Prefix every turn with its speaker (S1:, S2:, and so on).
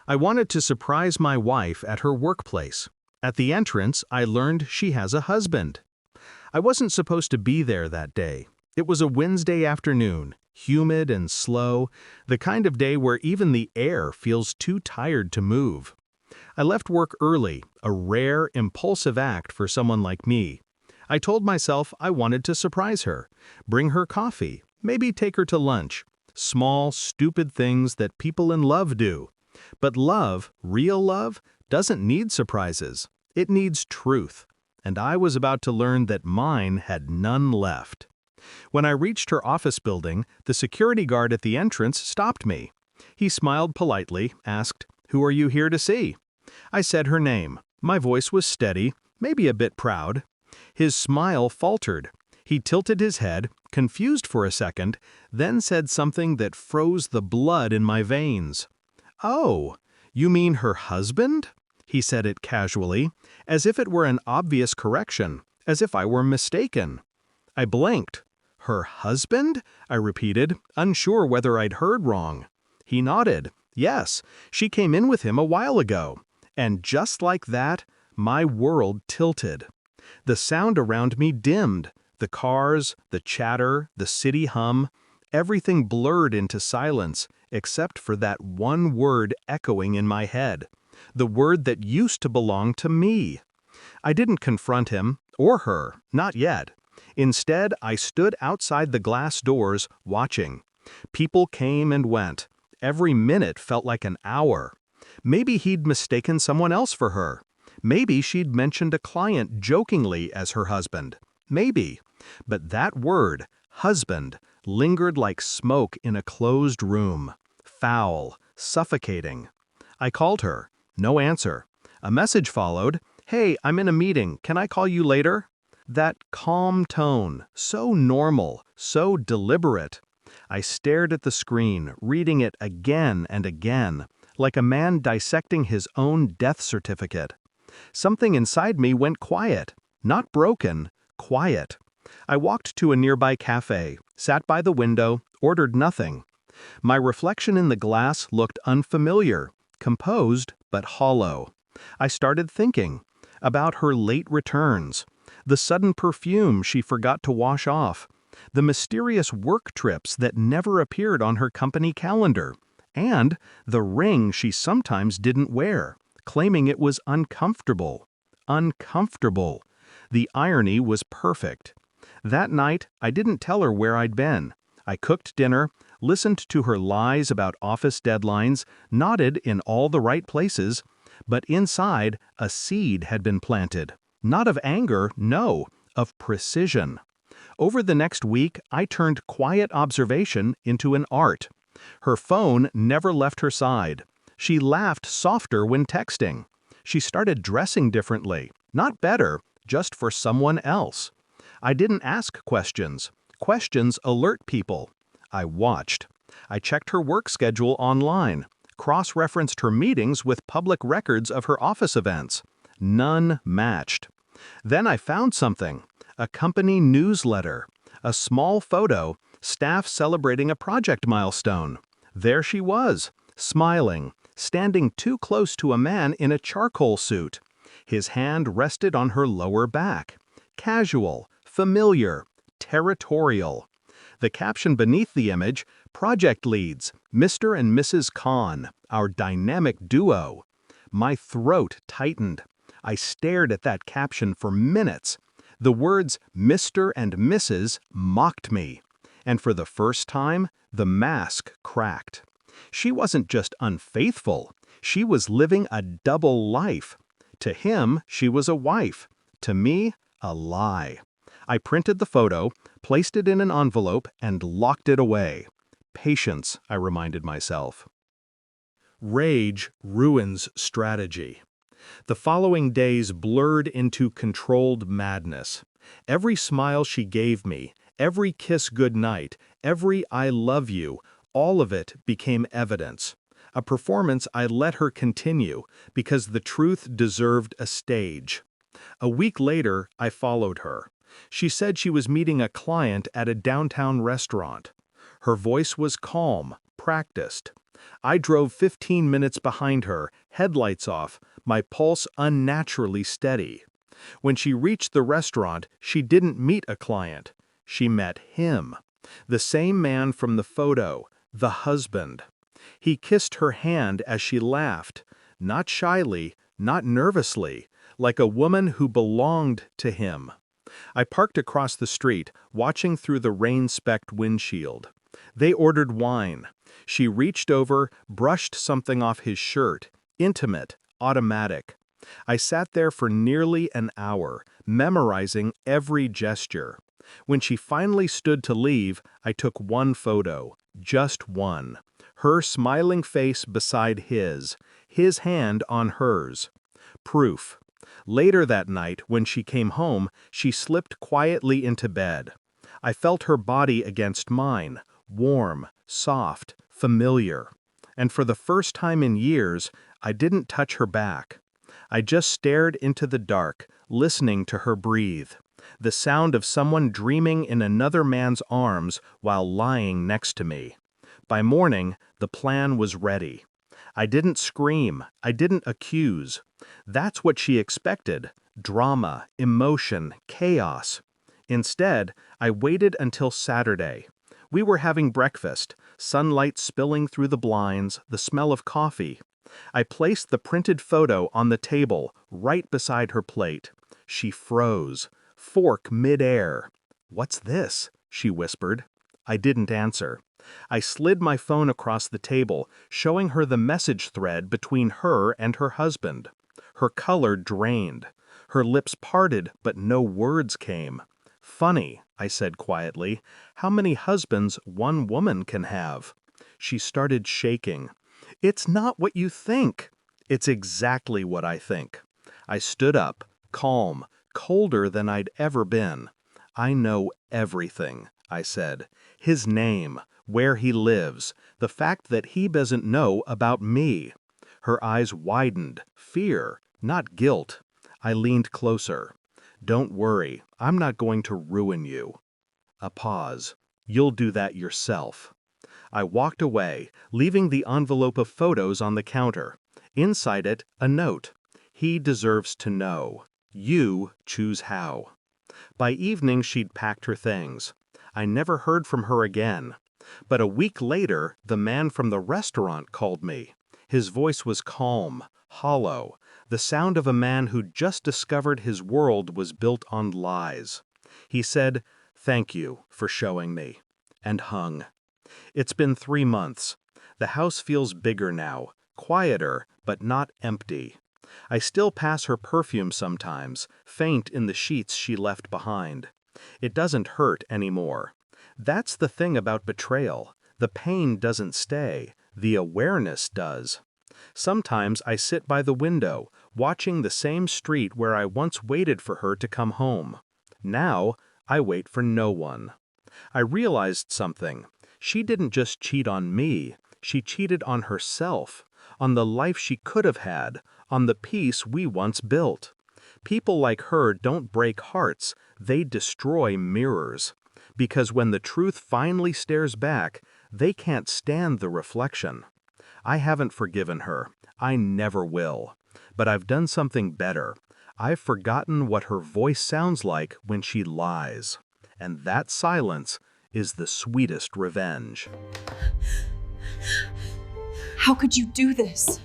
S1: I wanted to surprise my wife at her workplace. At the entrance, I learned she has a husband. I wasn't supposed to be there that day. It was a Wednesday afternoon, humid and slow, the kind of day where even the air feels too tired to move. I left work early, a rare, impulsive act for someone like me. I told myself I wanted to surprise her, bring her coffee, maybe take her to lunch. Small, stupid things that people in love do. But love, real love, doesn't need surprises. It needs truth. And I was about to learn that mine had none left. When I reached her office building, the security guard at the entrance stopped me. He smiled politely, asked, "Who are you here to see?" I said her name. My voice was steady, maybe a bit proud. His smile faltered. He tilted his head, confused for a second, then said something that froze the blood in my veins. "Oh, you mean her husband?" He said it casually, as if it were an obvious correction, as if I were mistaken. I blinked. "Her husband?" I repeated, unsure whether I'd heard wrong. He nodded. "Yes, she came in with him a while ago." And just like that, my world tilted. The sound around me dimmed. The cars, the chatter, the city hum, everything blurred into silence, except for that one word echoing in my head. The word that used to belong to me. I didn't confront him, or her, not yet. Instead, I stood outside the glass doors, watching. People came and went. Every minute felt like an hour. Maybe he'd mistaken someone else for her. Maybe she'd mentioned a client jokingly as her husband. Maybe. But that word, husband, lingered like smoke in a closed room. Foul, suffocating. I called her. No answer. A message followed. "Hey, I'm in a meeting. Can I call you later?" That calm tone, so normal, so deliberate. I stared at the screen, reading it again and again, like a man dissecting his own death certificate. Something inside me went quiet. Not broken, quiet. I walked to a nearby cafe, sat by the window, ordered nothing. My reflection in the glass looked unfamiliar, composed but hollow. I started thinking about her late returns, the sudden perfume she forgot to wash off, the mysterious work trips that never appeared on her company calendar, and the ring she sometimes didn't wear, claiming it was uncomfortable. Uncomfortable. The irony was perfect. That night, I didn't tell her where I'd been. I cooked dinner, listened to her lies about office deadlines, nodded in all the right places, but inside, a seed had been planted. Not of anger, no, of precision. Over the next week, I turned quiet observation into an art. Her phone never left her side. She laughed softer when texting. She started dressing differently, not better, just for someone else. I didn't ask questions. Questions alert people. I watched. I checked her work schedule online, cross-referenced her meetings with public records of her office events. None matched. Then I found something, a company newsletter, a small photo, staff celebrating a project milestone. There she was, smiling, standing too close to a man in a charcoal suit. His hand rested on her lower back. Casual, familiar, territorial. The caption beneath the image, "Project Leads, Mr. and Mrs. Khan, our dynamic duo." My throat tightened. I stared at that caption for minutes. The words Mr. and Mrs. mocked me. And for the first time, the mask cracked. She wasn't just unfaithful. She was living a double life. To him, she was a wife. To me, a lie. I printed the photo, placed it in an envelope, and locked it away. Patience, I reminded myself. Rage ruins strategy. The following days blurred into controlled madness. Every smile she gave me, every kiss goodnight, every "I love you," all of it became evidence. A performance I let her continue because the truth deserved a stage. A week later, I followed her. She said she was meeting a client at a downtown restaurant. Her voice was calm, practiced. I drove 15 minutes behind her, headlights off, my pulse unnaturally steady. When she reached the restaurant, she didn't meet a client. She met him. The same man from the photo, the husband. He kissed her hand as she laughed, not shyly, not nervously, like a woman who belonged to him. I parked across the street, watching through the rain-specked windshield. They ordered wine. She reached over, brushed something off his shirt, intimate, automatic. I sat there for nearly an hour, memorizing every gesture. When she finally stood to leave, I took one photo, just one. Her smiling face beside his hand on hers. Proof. Later that night, when she came home, she slipped quietly into bed. I felt her body against mine, warm, soft, familiar. And for the first time in years, I didn't touch her back. I just stared into the dark, listening to her breathe. The sound of someone dreaming in another man's arms while lying next to me. By morning, the plan was ready. I didn't scream, I didn't accuse. That's what she expected: drama, emotion, chaos. Instead, I waited until Saturday. We were having breakfast, sunlight spilling through the blinds, the smell of coffee. I placed the printed photo on the table, right beside her plate. She froze, fork mid-air. "What's this?" she whispered. I didn't answer. I slid my phone across the table, showing her the message thread between her and her husband. Her color drained. Her lips parted, but no words came. "Funny," I said quietly, "how many husbands one woman can have." She started shaking. "It's not what you think." "It's exactly what I think." I stood up, calm, colder than I'd ever been. "I know everything," I said. "His name, where he lives, the fact that he doesn't know about me." Her eyes widened, fear, not guilt. I leaned closer. "Don't worry, I'm not going to ruin you." A pause. "You'll do that yourself." I walked away, leaving the envelope of photos on the counter. Inside it, a note. "He deserves to know. You choose how." By evening, she'd packed her things. I never heard from her again. But a week later, the man from the restaurant called me. His voice was calm, hollow, the sound of a man who'd just discovered his world was built on lies. He said, "Thank you for showing me," and hung. It's been 3 months. The house feels bigger now, quieter, but not empty. I still pass her perfume sometimes, faint in the sheets she left behind. It doesn't hurt anymore. That's the thing about betrayal. The pain doesn't stay, the awareness does. Sometimes I sit by the window, watching the same street where I once waited for her to come home. Now, I wait for no one. I realized something. She didn't just cheat on me, she cheated on herself, on the life she could have had, on the peace we once built. People like her don't break hearts, they destroy mirrors. Because when the truth finally stares back, they can't stand the reflection. I haven't forgiven her. I never will. But I've done something better. I've forgotten what her voice sounds like when she lies. And that silence is the sweetest revenge.
S2: How could you do this?